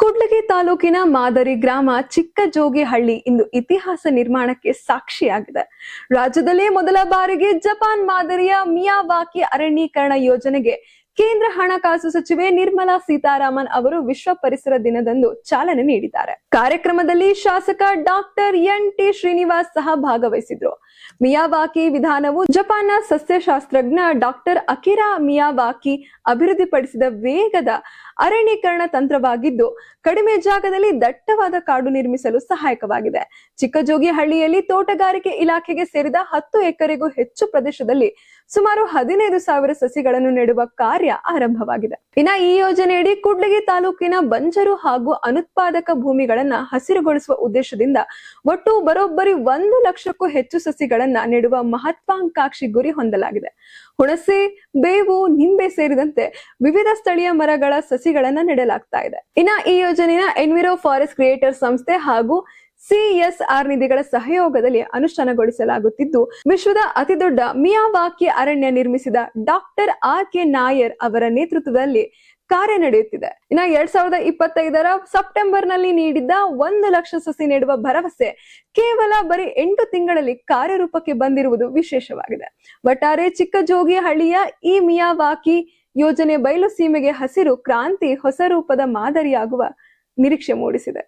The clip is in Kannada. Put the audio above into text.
ಕೂಡ್ಲಿಗಿ ತಾಲೂಕಿನ ಮಾದರಿ ಗ್ರಾಮ ಚಿಕ್ಕಜೋಗಿಹಳ್ಳಿ ಇಂದು ಇತಿಹಾಸ ನಿರ್ಮಾಣಕ್ಕೆ ಸಾಕ್ಷಿಯಾಗಿದೆ. ರಾಜ್ಯದಲ್ಲೇ ಮೊದಲ ಬಾರಿಗೆ ಜಪಾನ್ ಮಾದರಿಯ ಮಿಯಾವಾಕಿ ಅರಣ್ಯೀಕರಣ ಯೋಜನೆಗೆ ಕೇಂದ್ರ ಹಣಕಾಸು ಸಚಿವೆ ನಿರ್ಮಲಾ ಸೀತಾರಾಮನ್ ಅವರು ವಿಶ್ವ ಪರಿಸರ ದಿನದಂದು ಚಾಲನೆ ನೀಡಿದ್ದಾರೆ. ಕಾರ್ಯಕ್ರಮದಲ್ಲಿ ಶಾಸಕ ಡಾಕ್ಟರ್ ಎನ್.ಟಿ. ಶ್ರೀನಿವಾಸ್ ಸಹ ಭಾಗವಹಿಸಿದ್ರು. ಮಿಯಾವಾಕಿ ವಿಧಾನವು ಜಪಾನ್ನ ಸಸ್ಯಶಾಸ್ತ್ರಜ್ಞ ಡಾಕ್ಟರ್ ಅಕಿರಾ ಮಿಯಾವಾಕಿ ಅಭಿವೃದ್ಧಿಪಡಿಸಿದ ವೇಗದ ಅರಣ್ಯೀಕರಣ ತಂತ್ರವಾಗಿದ್ದು, ಕಡಿಮೆ ಜಾಗದಲ್ಲಿ ದಟ್ಟವಾದ ಕಾಡು ನಿರ್ಮಿಸಲು ಸಹಾಯಕವಾಗಿದೆ. ಚಿಕ್ಕಜೋಗಿಹಳ್ಳಿಯಲ್ಲಿ ತೋಟಗಾರಿಕೆ ಇಲಾಖೆಗೆ ಸೇರಿದ 10 ಎಕರೆಗೂ ಹೆಚ್ಚು ಪ್ರದೇಶದಲ್ಲಿ ಸುಮಾರು 15,000 ಸಸಿಗಳನ್ನು ನೆಡುವ ಕಾರ್ಯ ಆರಂಭವಾಗಿದೆ. ಇನ್ನ ಈ ಯೋಜನೆಯಡಿ ಕೂಡ್ಲಿಗಿ ತಾಲೂಕಿನ ಬಂಜರು ಹಾಗೂ ಅನುತ್ಪಾದಕ ಭೂಮಿಗಳನ್ನ ಹಸಿರುಗೊಳಿಸುವ ಉದ್ದೇಶದಿಂದ ಒಟ್ಟು ಬರೋಬ್ಬರಿ 1 ಲಕ್ಷಕ್ಕೂ ಹೆಚ್ಚು ಸಸಿಗಳನ್ನ ನೆಡುವ ಮಹತ್ವಾಕಾಂಕ್ಷಿ ಗುರಿ ಹೊಂದಲಾಗಿದೆ. ಹುಣಸೆ, ಬೇವು, ನಿಂಬೆ ಸೇರಿದಂತೆ ವಿವಿಧ ಸ್ಥಳೀಯ ಮರಗಳ ಸಸಿಗಳನ್ನ ನೆಡಲಾಗ್ತಾ ಇದೆ. ಇನ್ನ ಈ ಯೋಜನೆಯ ಎನ್ವಿರೋ ಫಾರೆಸ್ಟ್ ಕ್ರಿಯೇಟರ್ ಸಂಸ್ಥೆ ಹಾಗೂ ಸಿಎಸ್ಆರ್ ನಿಧಿಗಳ ಸಹಯೋಗದಲ್ಲಿ ಅನುಷ್ಠಾನಗೊಳಿಸಲಾಗುತ್ತಿದ್ದು, ವಿಶ್ವದ ಅತಿದೊಡ್ಡ ಮಿಯಾವಾಕಿ ಅರಣ್ಯ ನಿರ್ಮಿಸಿದ ಡಾಕ್ಟರ್ ಆರ್.ಕೆ. ನಾಯರ್ ಅವರ ನೇತೃತ್ವದಲ್ಲಿ ಕಾರ್ಯ ನಡೆಯುತ್ತಿದೆ. ಇನ್ನ 2025ರ ಸೆಪ್ಟೆಂಬರ್ ನಲ್ಲಿ ನೀಡಿದ್ದ 1 ಲಕ್ಷ ಸಸಿ ನೆಡುವ ಭರವಸೆ ಕೇವಲ ಬರೀ 8 ತಿಂಗಳಲ್ಲಿ ಕಾರ್ಯರೂಪಕ್ಕೆ ಬಂದಿರುವುದು ವಿಶೇಷವಾಗಿದೆ. ಒಟ್ಟಾರೆ ಚಿಕ್ಕಜೋಗಿಹಳ್ಳಿಯ ಈ ಮಿಯಾವಾಕಿ ಯೋಜನೆ ಬಯಲು ಸೀಮೆಗೆ ಹಸಿರು ಕ್ರಾಂತಿ ಹೊಸ ರೂಪದ ಮಾದರಿಯಾಗುವ ನಿರೀಕ್ಷೆ ಮೂಡಿಸಿದೆ.